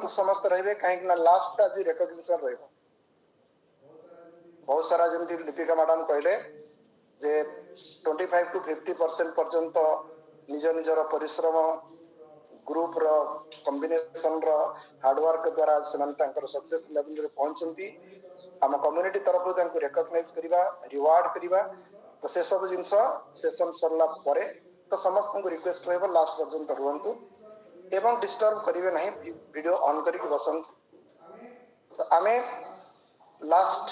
तो समस्त रहिबे कहीं ना लास्ट आज रिकॉग्निशन रहबो बहुत सारा जमती लिपिका मैडम कहले जे 25 to 50% पर्यंत निज निजर परिश्रम ग्रुप रो कॉम्बिनेशन रो हार्डवर्क द्वारा सक्सेस लेवल रे पहुंचती आम कम्युनिटी तरफ तांको रिकॉग्नाइज करबा रिवार्ड करबा तो से सब जिंस सेशन सरला परे तो समस्त को रिक्वेस्ट रहबो लास्ट पर्यंत रुहंतु एवं डिस्टर्ब करिवे नहीं वीडियो ऑन करके बसंतु तो आमे लास्ट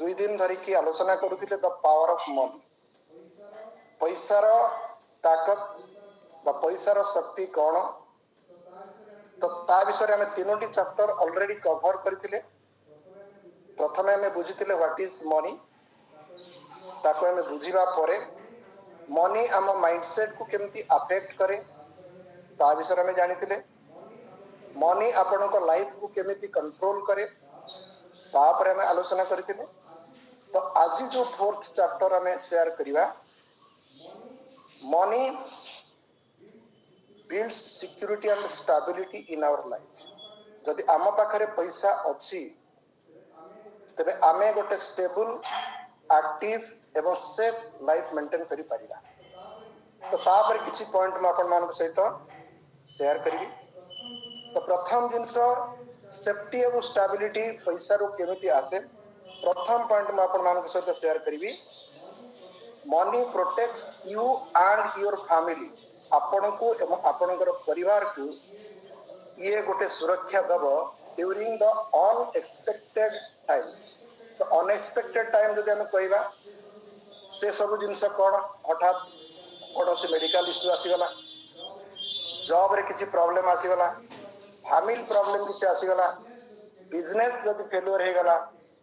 2 दिन धरिकी आलोचना करुथिले द पावर ऑफ मनी पैसार ताकत बा पैसार शक्ति कौन तो ता विषय में 3टी चैप्टर ऑलरेडी कवर करथिले प्रथमे हमें बुझिथिले व्हाट इज मनी ताको हमें बुझिबा परे मनी आम माइंडसेट को केमती अफेक्ट करे ता विषय में जानिथिले मनी आपन को लाइफ को केमिति कंट्रोल करे तापर हमें आलोचना करथिले तो आज जो 4th चैप्टर हमें शेयर करिवा money builds security and stability in our life जदि आम पाखरे पैसा अछि तबे आमे गोटे स्टेबल एक्टिव एवं सेफ लाइफ मेंटेन करि परिबा तो तापर किछि पॉइंट म आपन मान सहित शेयर करिवि तो प्रथम जिंस सेफ्टी एवं स्टेबिलिटी पैसा रो केमिति आसे प्रथम पॉइंट म आपन मान सहित शेयर करिवि money protects you and your family आपण को एवं आपणकर परिवार को ये गोटे सुरक्षा दब ड्यूरिंग द अनएक्सपेक्टेड टाइम्स तो अनएक्सपेक्टेड टाइम जदि हम कहबा से सब जिंस कोन हठात कौन से मेडिकल इश्यू आसीगला जॉब रे किसी प्रॉब्लम आसीगला फैमिली प्रॉब्लम किसी आसीगला बिजनेस जदि फेल्युअर हे गला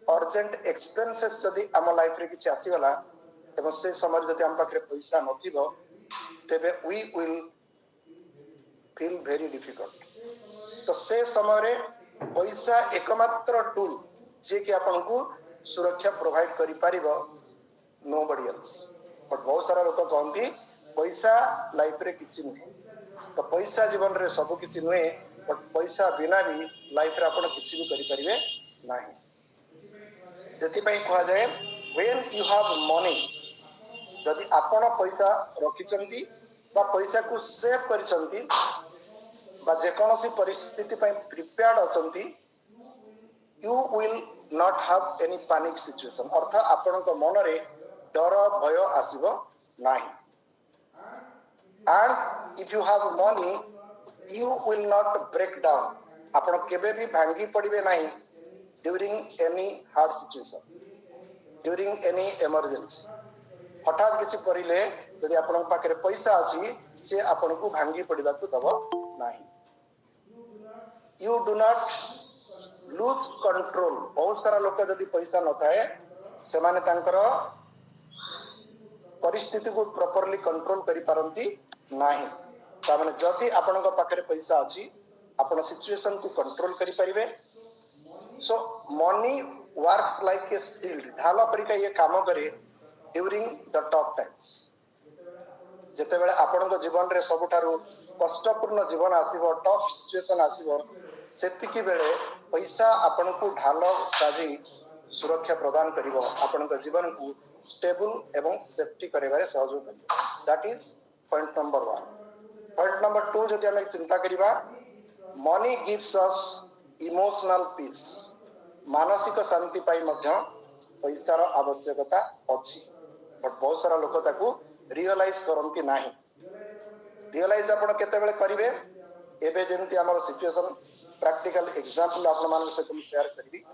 अर्जेंट एक्सपेंसेस जदि आम लाइफ रे किसी आसीगला एवं से समय जदि आम पाखरे पैसा नथिबो तेबे we will feel very difficult तो से समय रे पैसा एकमात्र टूल जे कि आपन को सुरक्षा प्रोवाइड करि पारिबो नोबडी एल्स बट बहुत सारा लोग कहती पैसा लाइफ रे किछि नहीं तो पैसा जीवन रे सब किछि नुहे बट पैसा बिना भी लाइफ रे आपण किछि भी करि परिबे नाही सेति पई कहा जाए व्हेन यू हैव मनी जदि आपण पैसा रखिचंती बा पैसा को सेव करिचंती बा जे कोनोसी परिस्थिति पई प्रिपेयर्ड अचंती you will not have any panic situation अर्थ आपण को मन रे डर भय आसीबो नाही and if you have money you will not break down आपण केबे भी भांगी पड़िबे नाही during any hard situation during any emergency हठात किसी पड़िले यदि आपण पाखरे पैसा अछि से आपण को भांगी पड़िबा को दबो नाही you do not lose control बहुत सारा लोक यदि पैसा न थाए से माने तांकर परिस्थिति को प्रॉपर्ली कंट्रोल करि पारंती नाही ता माने जदि आपण पाखरे पैसा अछि आपण सिचुएशन को कंट्रोल करि परिबे so money works like a shield ढाल परिका ये काम करे ड्यूरिंग द टफ टाइम्स जेते बेले आपण जीवन रे सबुठारु कष्टपूर्ण जीवन आसीबो टफ सिचुएशन आसीबो सेतिकी बेले पैसा आपण को ढाल साजी सुरक्षा प्रदान करिवो आपण जीवन को स्टेबल एवं सेफ्टी करिवारे सहयोग करिवो that is point number 1 point number 2 जदि हम चिंता करिबा money gives us emotional peace मानसिक शांति पाई मध्य पैसार आवश्यकता अछि बट बहुत सारा लोक ताकू रियलाइज करंती नाही रियलाइज आपण केते बेले करिवे एबे जेमति हमर सिचुएशन प्रैक्टिकल एग्जांपल आपण मान से तुम शेयर करबी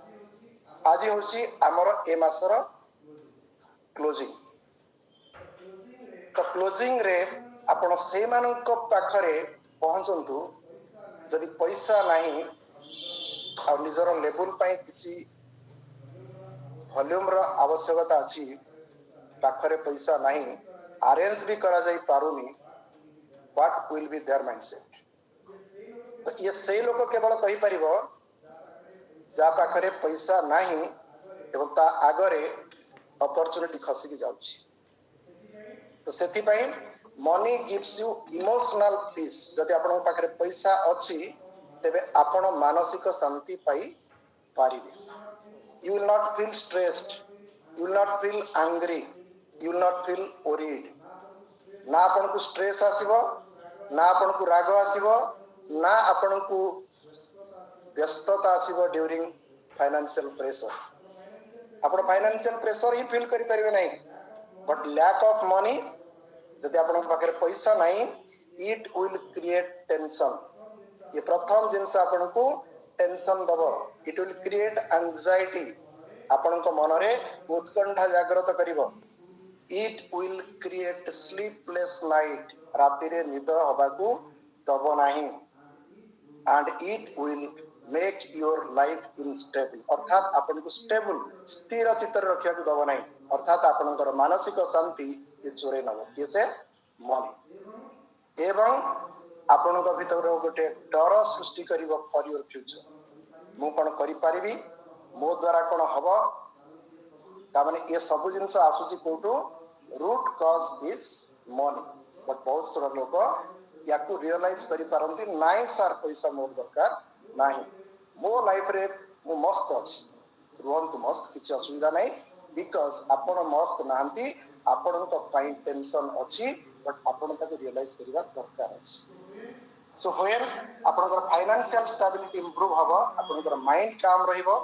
आज होची हमर ए मासर क्लोजिंग तो क्लोजिंग रे आपण से मानक पाखरे पहुंचंतु जदि पैसा नाही आ निजर लेवल पाई किसी वॉल्यूम रो आवश्यकता अछि पाखरे पैसा नाही अरेंज भी करा जाई पारुनी what will be there mindset तो ये से लोग केवल कहि परिबो जा पाखरे पैसा नाही एवं ता आगरे अपॉर्चुनिटी खसी की जाउछि तो सेति पई money gives you emotional peace जदि आपण पाखरे पैसा अछि तेबे आपण मानसिक शांति पाई पारिबे. You will not feel stressed, you will not feel angry, you will not feel worried. ना आपण को स्ट्रेस आसीबो, ना आपण को राग आसीबो, ना आपण को व्यस्तता आसीबो ड्यूरिंग फाइनेंशियल प्रेशर. आपण फाइनेंशियल प्रेशर ही फील करि परिबे नै. बट लैक ऑफ मनी जदि आपण पाखरे पैसा नहीं, इट विल क्रिएट टेंशन. ये प्रथम जिनस आपण को टेंशन दबो. It will create anxiety. आपण को मन रे उत्कंठा जागृत करिवो. It will create sleepless night. राति रे निद होबा को दबो नाही. And it will make your life instable. अर्थात आपण को स्टेबल स्थिर चित्त रखिया को दबो नाही. अर्थात आपणकर मानसिक शांति ये चोरे नब किसे मन. एवं आपणक भीतर गोटे डर सृष्टि करिवो फॉर योर फ्यूचर. मु कोन करि परिबी, मो द्वारा कोन हबो. ता माने ये सब जिंस आसुची कोटू root cause is money. But बहुत सारा लोग याकू रियलाइज करि पारंती नाइ सर पैसा मोर दरकार नाही. मो लाइफ रे मु मस्त अछि. रुहंतु मस्त, किछि असुविधा नाही. बिकॉज आपण मस्त नांती, आपणक पाई टेंशन अछि. बट आपण ताको रियलाइज करिवा दरकार अछि. सो व्हेन आपणकर फाइनेंशियल स्टेबिलिटी इंप्रूव हबो, आपणकर माइंड काम रहिबो.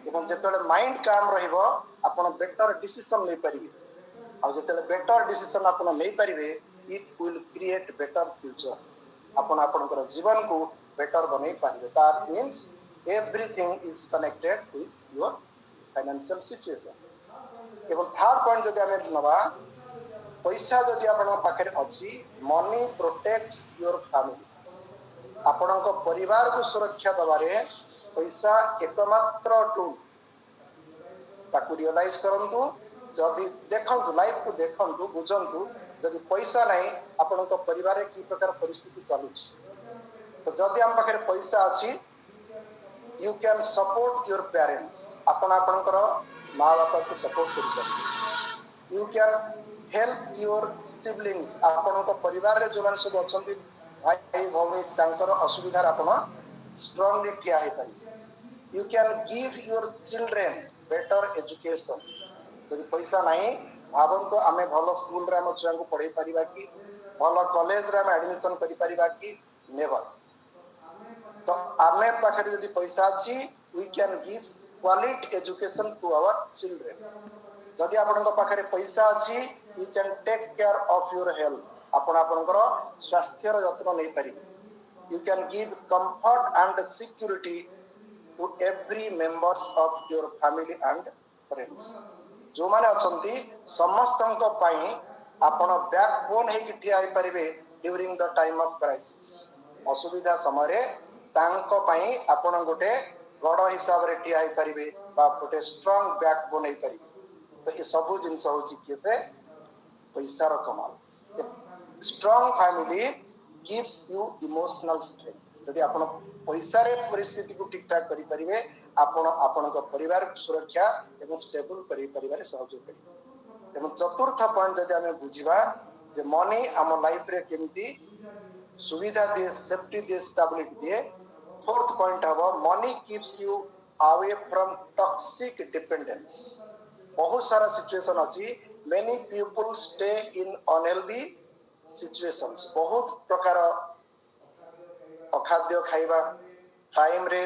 एवं जेतले माइंड काम रहिबो, आपण बेटर डिसीजन ले परिबे. आ जेतले बेटर डिसीजन आपण ले परिबे, it will create better future. आपण आपणकर जीवन को बेटर बनै परिबे. That means everything is connected with your financial situation. एवं थर्ड पॉइंट जदि आमे नबा, पैसा जदि आपण पाखरे अछि, मनी प्रोटेक्ट्स योर फैमिली. आपणक परिवार को सुरक्षा दबारे पैसा एकमात्र टूल. ताकू रियलाइज करंतु. जदि देखंतु लाइफ को देखंतु, बुझंतु जदि पैसा नहीं आपणक परिवार की प्रकार परिस्थिति चालुछि. तो जदि हम पाखरे पैसा अछि, you can support your parents. आपण आपणकर माँ बापा को सपोर्ट करि परिबे. You can help your siblings. आपणक परिवार रे जो माने सब अछंती भाई भौणी, तांकर असुविधा आपण स्ट्रांगली ठिया हे पारि. You can give your children better education. यदि पैसा नहीं भावंतु आमे भलो स्कूल रे हम छुआ को पढ़ाई परिबा कि, भलो कॉलेज रे हम एडमिशन करि परिबा कि, नेवर. तो आमे पाखरे यदि पैसा अछि, we can give quality education to our children. जदि आपनक पाखरे पैसा अछि, you can take care of your health. आपण आपनकर स्वास्थ्य र यत्न नै परिबे. You can give comfort and security to every members of your family and friends. जो माने अछंती समस्तंक पई आपण बैकबोन हे कि ठिया हे परिबे during the time of crisis. असुविधा समय रे तांको पई आपण गोटे गड हिसाब रे ठिया हे परिबे, बा गोटे स्ट्रांग बैकबोन हे परिबे. तो ये सब जिनस होची किसे पैसा रो कमाल. Strong family gives you emotional strength. यदि आपण पैसा रे परिस्थिति को ठीक ठाक करि परिबे, आपण आपणक परिवार सुरक्षा एवं स्टेबल करि परिवार सहयोग करि. एवं चतुर्थ पॉइंट यदि हमें बुझिबा जे मनी हम लाइफ रे केमती सुविधा दे, सेफ्टी दे, स्टेबिलिटी दे. फोर्थ पॉइंट हबो money keeps you away from toxic dependence. बहुत सारा सिचुएशन अछि. Many people stay in unhealthy situations. बहुत प्रकार अखाद्य खाइबा, टाइम रे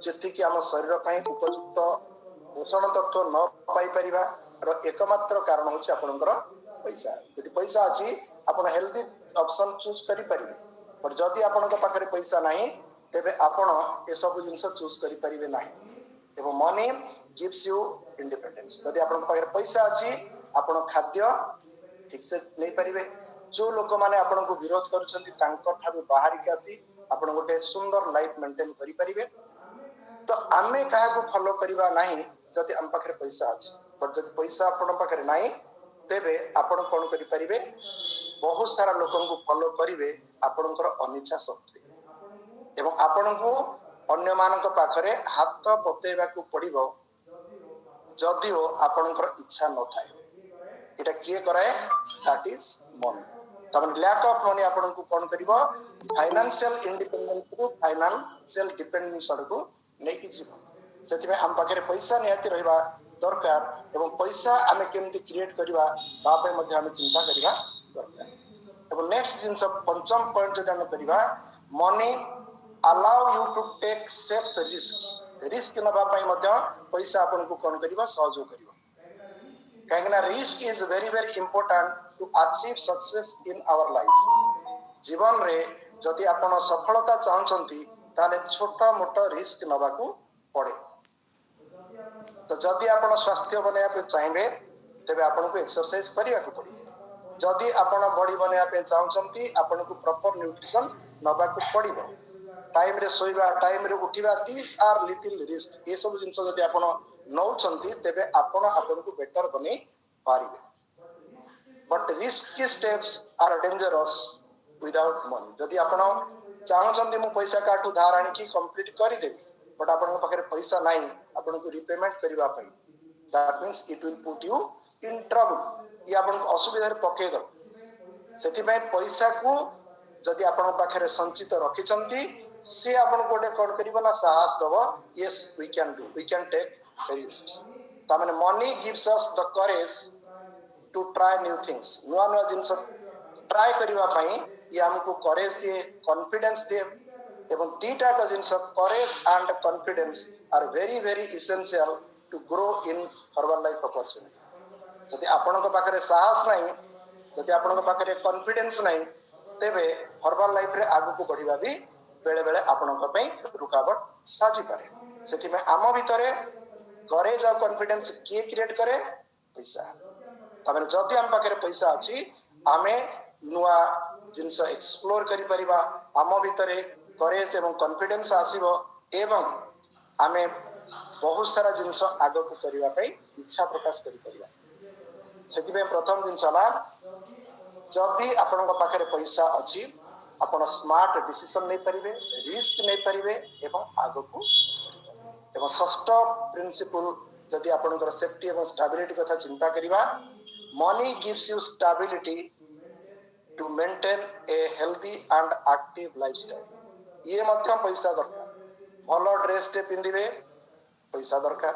जेति कि हम शरीर पई उपयुक्त पोषण तत्व न पाई परिबा र एकमात्र कारण होछि आपनकर पैसा. यदि पैसा अछि आपण हेल्दी ऑप्शन चूज करि परिबे. पर जदि आपनक पाखरे पैसा नाही, तेबे आपण ए सब जिंस चूज करि परिबे नाही. एवं मनी गिव्स यू इंडिपेंडेंस. जदि आपन पाखरे पैसा अछि, आपण खाद्य ठीक से नै परिबे. जो लोक माने आपन को विरोध करूछंती तांको ठारू बाहर के आसी आपण गोटे सुंदर लाइफ मेंटेन करि परिबे. तो आमे काहा को फॉलो करिबा नाही जदि हम पाखरे पैसा अछि. पर जदि पैसा आपण पाखरे नाही, तेबे आपण कोन करि परिबे, बहुत सारा लोकन को फॉलो करिवे आपणकर अनिच्छा शक्ति. एवं आपण को अन्य मानक पाखरे हाथ पतेबा को पड़िबो जदिओ आपणकर इच्छा न थाए. एटा किए कराए? That is money. तामाने लैक ऑफ मनी आपन को कोन करिवो फाइनेंशियल इंडिपेंडेंस को फाइनेंशियल डिपेंडेंस को नै कि जीव सेति में हम पाखरे पैसा नियति रहिबा दरकार एवं पैसा आमे केमति क्रिएट करिवा तापे मध्ये हम चिंता करिवा दरकार एवं नेक्स्ट जिंस पंचम पॉइंट जदि हम करिवा money allow you to take safe risk नबा पई मध्ये पैसा आपन को कोन करिवा सहयोग करिवा काहेकना risk is very very important to achieve success in our life जीवन रे जदि आपण सफलता चाहछंती ताले छोटा मोटा रिस्क नबा को पड़े तो जदि आपण स्वास्थ्य बनेया पे चाहिए तेबे आपण को एक्सरसाइज करिया को पड़े जदि आपण बॉडी बनेया पे चाहछंती आपण को प्रॉपर न्यूट्रिशन नबा को पड़िबो टाइम रे सोइबा टाइम रे उठिबा दिस आर लिटिल रिस्क ए सब जिंस जदि आपण नौछंती तेबे आपण आपण को बेटर बने पारिबे but risky steps are dangerous without money जदि आपण चाहछंती मु पैसा काटू धार आनी की कंप्लीट करि देबी बट आपण पाखरे पैसा नाही आपण को रिपेमेंट करिवा पई that means it will put you in trouble ये आपण को असुविधा रे पके दो सेति पई पैसा को जदि आपण पाखरे संचित रखिछंती से आपण कोटे कोन करिवो ना साहस दबो yes we can take risk ता माने money gives us the courage to try new things नुआ नुआ जिंस ट्राई करिवा पई ये हमको करेज दे कॉन्फिडेंस दे एवं दीटा का जिंस courage and confidence are very very essential to grow in Herbalife opportunity जदि आपण को पाखरे साहस नाही जदि आपण को पाखरे कॉन्फिडेंस नाही तेबे हर्बल लाइफ रे आगु को बढ़िबा भी बेले बेले आपण को पई रुकावट साजी पारे सेति में आम भितरे करेज और कॉन्फिडेंस के क्रिएट करे पैसा तबरे जदि हम पाखरे पैसा अछि आमे नुआ जिंस एक्सप्लोर करि परिबा आम भितरे करेज एवं कॉन्फिडेंस आसीबो एवं आमे बहुत सारा जिंस आगो को करिवा पई इच्छा प्रकाश करि परिबा सेति में प्रथम जिंस ला जदि आपण पाखरे पैसा अछि आपण स्मार्ट डिसीजन नै परिबे रिस्क नै परिबे एवं आगो को एवं षष्ठ प्रिंसिपल जदि आपण सेफ्टी एवं स्टेबिलिटी कथा चिंता करिवा money gives you stability to maintain a healthy and active lifestyle ये मध्य पैसा दरकार भलो ड्रेस टे पिंदिबे पैसा दरकार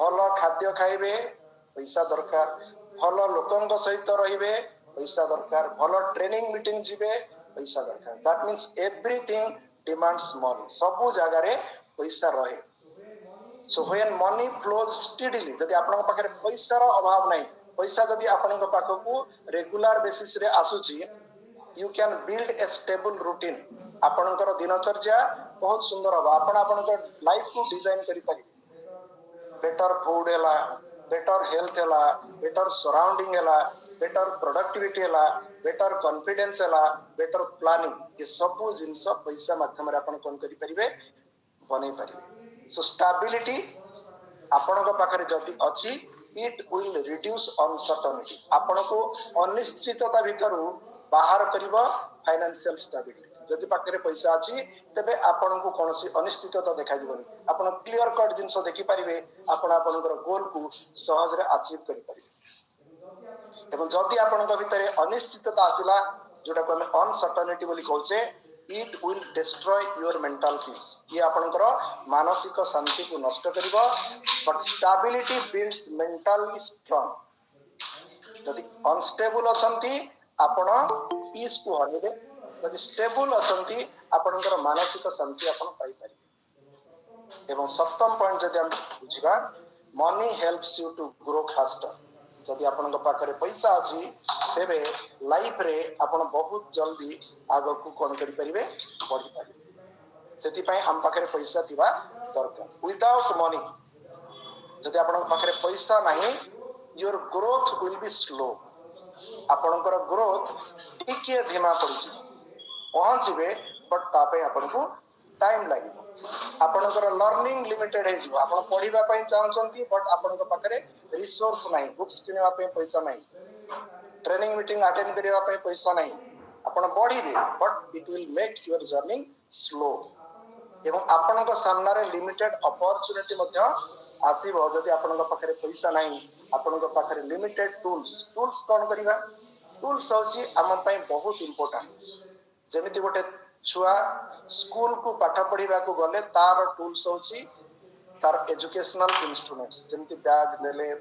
भलो खाद्य खाइबे पैसा दरकार भलो लोकंक सहित रहिबे पैसा दरकार भलो ट्रेनिंग मीटिंग जिबे पैसा दरकार that means everything demands money सब जगह रे पैसा रहे so when money flows steadily जदि आपन पाखरे पैसा रो अभाव नाही पैसा जदि आपन पाखकू रेगुलर बेसिस रे आसुची you can build a stable routine आपनकर दिनचर्या बहुत सुंदर हो आपन लाइफ को डिजाइन करि पारि बेटर फूड हैला बेटर हेल्थ हैला बेटर सराउंडिंग हैला बेटर प्रोडक्टिविटी हैला बेटर कॉन्फिडेंस हैला बेटर प्लानिंग ये सब जिंस पैसा माध्यम रे आपन कोन करि परिबे बनै परिबे सो स्टेबिलिटी आपन को पाखरे जदि अछि इट विल रिड्यूस अनसर्टेनिटी आपन को अनिश्चितता भितरु बाहर करिवो फाइनेंशियल स्टेबिलिटी जदि पाखरे पैसा अछि तबे आपन को कोनसी अनिश्चितता देखा दिबनी आपन क्लियर कट जिंस देखि परिबे आपन आपनकर गोल को सहज रे अचीव करि परिबे एवं जदि आपन भितरे अनिश्चितता आसिला जोटा को हम अनसर्टेनिटी बोली कहउचे it will destroy your mental peace ये आपनकर मानसिक शांति को नष्ट करिवो but stability builds mentally strong जदि अनस्टेबल अछंती आपण पीस को हरबे जदि स्टेबल अछंती आपनकर मानसिक शांति आपण पाई परिबे एवं सप्तम पॉइंट जदि हम बुझिबा money helps you to grow faster जदि आपन पाखरे पैसा अछि तेबे लाइफ रे आपण बहुत जल्दी आगो को कोन करि परिबे बढ़ि परिबे सेति पई हम पाखरे पैसा थिबा दरकार विदाउट मनी जदि आपन पाखरे पैसा नाही your growth will be slow आपनकर ग्रोथ टिके धीमा पड़ुची पहुंचबे बट तापे आपन को टाइम लागिबो आपनकर लर्निंग लिमिटेड हे जिवो आपन पढिबा पई चाहछंती बट आपनकर पाखरे रिसोर्स नाही बुक्स किनवा पई पैसा नाही ट्रेनिंग मीटिंग अटेंड करिवा पई पैसा नाही आपन बढ़िबे but it will make your journey slow एवं आपनकर सामना रे लिमिटेड अपॉर्चुनिटी मध्य आसीबो जदि आपनकर पाखरे पैसा नाही आपनकर पाखरे लिमिटेड टूल्स कोन करिवा टूल्स होची आम पई बहुत इंपोर्टेंट जेमिति गोटे छुआ स्कूल को पाठ पढ़िबा को गले तार टूल्स होची तार एजुकेशनल इंस्ट्रूमेंट्स जेमिति बैग देले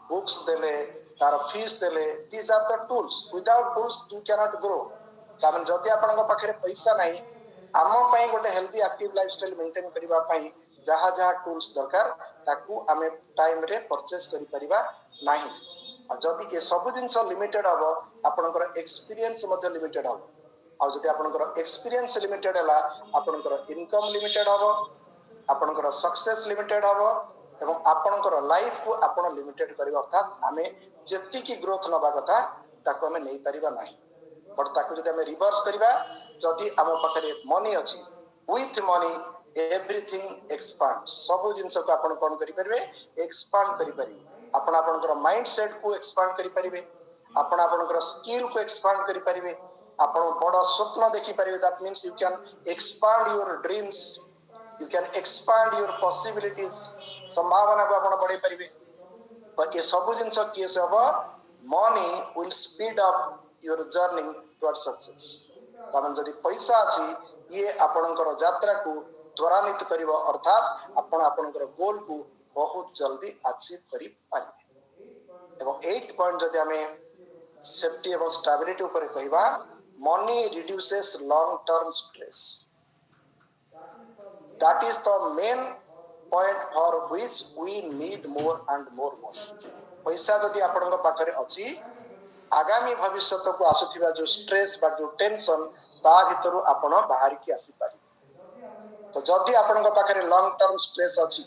बुक्स देले तार फीस देले these are the tools without tools you can not grow तामन जदि आपन पाखरे पैसा नाही आम पई गोटे हेल्दी एक्टिव लाइफस्टाइल मेंटेन करिबा पई जहा जहा टूल्स दरकार ताकू आमे टाइम रे परचेस करि परिबा नाही जदि ये सब जिनस लिमिटेड हबो आपनकर एक्सपीरियंस मध्ये लिमिटेड हबो आ जदि आपनकर एक्सपीरियंस लिमिटेड हला आपनकर इनकम लिमिटेड हबो आपनकर सक्सेस लिमिटेड हबो एवं आपनकर लाइफ को आपण लिमिटेड करिबा अर्थात आमे जेति की ग्रोथ नबा कथा ताको आमे नै परिबा नाही बट ताको जदि आमे रिवर्स करिबा जदि आम पाखरे मनी अछि विथ मनी एवरीथिंग एक्सपांड सब जिंस को आपण कोन करि परिबे एक्सपांड करि परिबे आपण आपनकर माइंडसेट को एक्सपांड करि परिबे आपण आपनकर स्किल को एक्सपांड करि परिबे आपण बड़ स्वप्न देखि परिबे that means you can expand your dreams you can expand your possibilities संभावना को आपण बढ़ाई परिबे तो ये सब जिंस केस हबो money will speed up your journey towards success तामन जदि पैसा अछि ये आपनकर यात्रा को त्वरान्वित करिवो अर्थात आपण आपनकर गोल को बहुत जल्दी अचीव करि पारिबे एवं 8th पॉइंट जदि हमें सेफ्टी एवं स्टेबिलिटी ऊपर कहिबा money reduces long term stress that is the main point for which we need more and more money पैसा जदि आपन पाखरे अछि आगामी भविष्य को आसुथिबा जो स्ट्रेस बा जो टेंशन ता भितरु आपण बाहर की आसी पारि तो जदि आपन पाखरे लॉन्ग टर्म स्ट्रेस अछि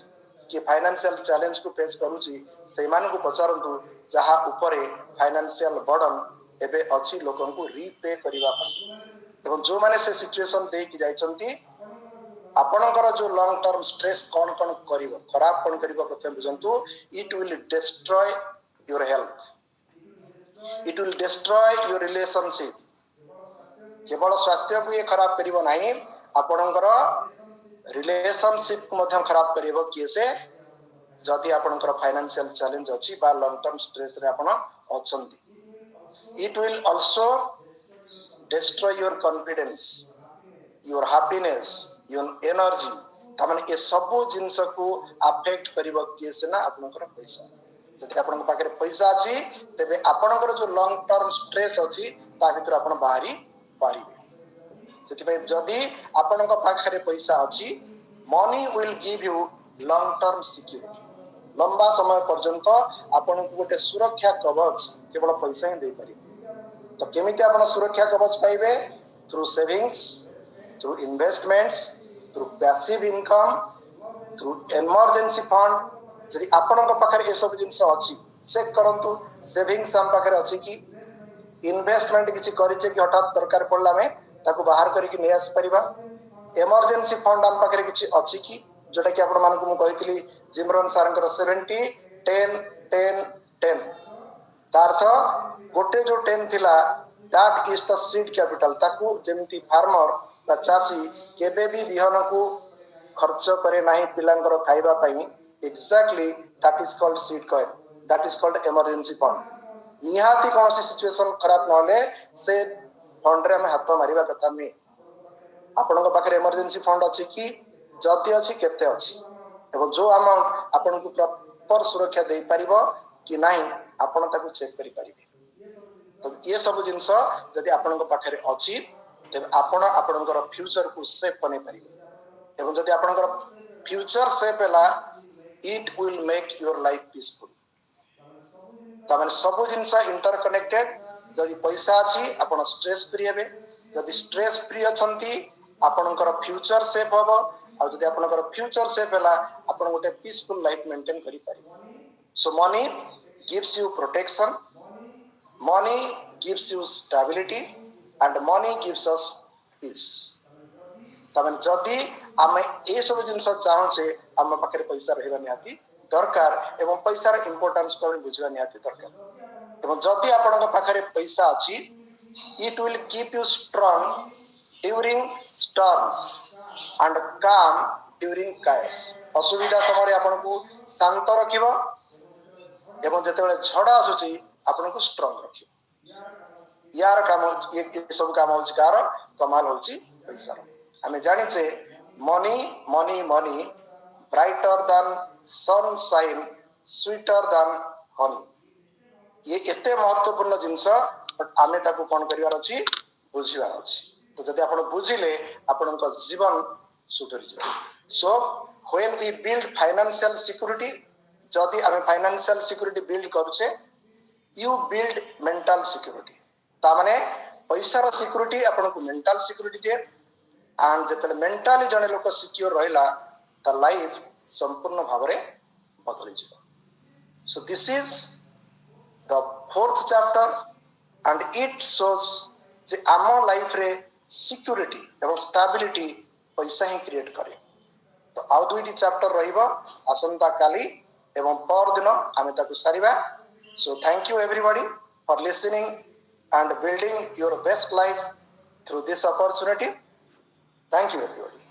कि फाइनेंशियल चैलेंज को फेस करूची से मान को पचारंतु जहा ऊपरे फाइनेंशियल बर्डन एबे अछि लोकन को रीपे करिवा एवं जो माने से सिचुएशन दे कि जाइचंती आपनकर जो लॉन्ग टर्म स्ट्रेस कौन कौन करिवो खराब कौन करिवो प्रथम बुझंतु it will destroy your health it will destroy your relationship केवल स्वास्थ्य को ये खराब करिवो नाही आपनकर रिलेशनशिप को मध्यम खराब करिवो किसे जदि आपनकर फाइनेंशियल चैलेंज अछि बा लॉन्ग टर्म स्ट्रेस रे आपण अछंती it will also destroy your confidence your happiness your energy तमन ए सब जिंस को अफेक्ट करिवो किसे ना आपनकर पैसा जदि आपन पाखरे पैसा अछि तबे आपनकर जो लॉन्ग टर्म स्ट्रेस अछि ता भितर आपण बाहरी पारिबे सेति पे जदि आपनकर पाखरे पैसा अछि money will give you long term security लंबा समय पर्यंत आपन को गोटे सुरक्षा कवच केवल पैसा ही दे पारिबे तो केमिति आपन सुरक्षा कवच पाइबे through savings through investments through passive income through emergency fund जदि आपनक पाखरे ए सब जिंस अछि चेक करंतु सेविंग्स हम पाखरे अछि कि इन्वेस्टमेंट किछि करिचे कि हठात दरकार पड़ला में ताको बाहर करके नै आसी परिबा इमरजेंसी फंड हम पाखरे किछि अछि कि जोटा कि आपण मान को मु कहितली जिमरन सारंकर 70 10 10 10 तार्थ गोटे जो 10 थिला that is the seed capital ताकू जेमिति फार्मर बा चासी केबे भी बिहन को खर्च करे नाही पिलांकर खाइबा पई exactly that is called seed coin that is called emergency fund निहाती कौन सी सिचुएशन खराब न होले से फंड रे हम हाथ मारिबा कथा में आपन पाखरे इमरजेंसी फंड अछि कि जति अछि केते अछि एवं जो अमाउंट आपन को प्रॉपर सुरक्षा दे परिबो कि नाही आपन ताको चेक करि परिबे तो ये सब जिंस जदि आपन पाखरे अछि तब आपन आपनकर फ्यूचर को सेफ बने परिबे एवं जदि आपनकर फ्यूचर सेफ हला it will make your life peaceful तमन सब जिंस इंटरकनेक्टेड जदि पैसा अछि आपन स्ट्रेस फ्री हेबे जदि स्ट्रेस फ्री अछंती आपनकर फ्यूचर सेफ होबो आ जदि आपनकर फ्यूचर सेफ हला आपन गोटे पीसफुल लाइफ मेंटेन करि परिबे so money gives you protection money gives you stability and money gives us peace तमन जदि आमे ए सब जिंस चाहूचे आम पाखरे पैसा रहबा निहाती दरकार एवं पैसार इंपोर्टेंस को बुझवा निहाती दरकार एवं जदि आपन पाखरे पैसा अछि it will keep you strong during storms and काम ड्यूरिंग कायस असुविधा समय रे आपन को शांत रखिबो एवं जेतेबेले झड़ आसुची आपन को स्ट्रांग रखिबो यार काम ये सब काम होची कार कमाल होची पैसा आमे जानि छे money money money brighter than sunshine sweeter than honey ये एते महत्वपूर्ण जिंस बट आमे ताको कोन करिवार अछि बुझिवार अछि तो जदि आपण बुझिले आपणक जीवन सुधरी जाय so when we build financial security जदि आमे फाइनेंशियल सिक्योरिटी बिल्ड करूछे यू बिल्ड मेंटल सिक्योरिटी ता माने पैसा रो सिक्योरिटी आपणक मेंटल सिक्योरिटी दिए एंड जतले मेंटली जने लोक सिक्योर रहिला ता लाइफ संपूर्ण भावरे बदली जिवो so this is the fourth chapter and it shows जे आम लाइफ रे सिक्योरिटी एवं स्टेबिलिटी पैसा ही क्रिएट करे तो आउ दुईटी चैप्टर रहिबो आसंता काली एवं पर दिन आमे ताकु सारिबा so thank you everybody for listening and building your best life through this opportunity thank you everybody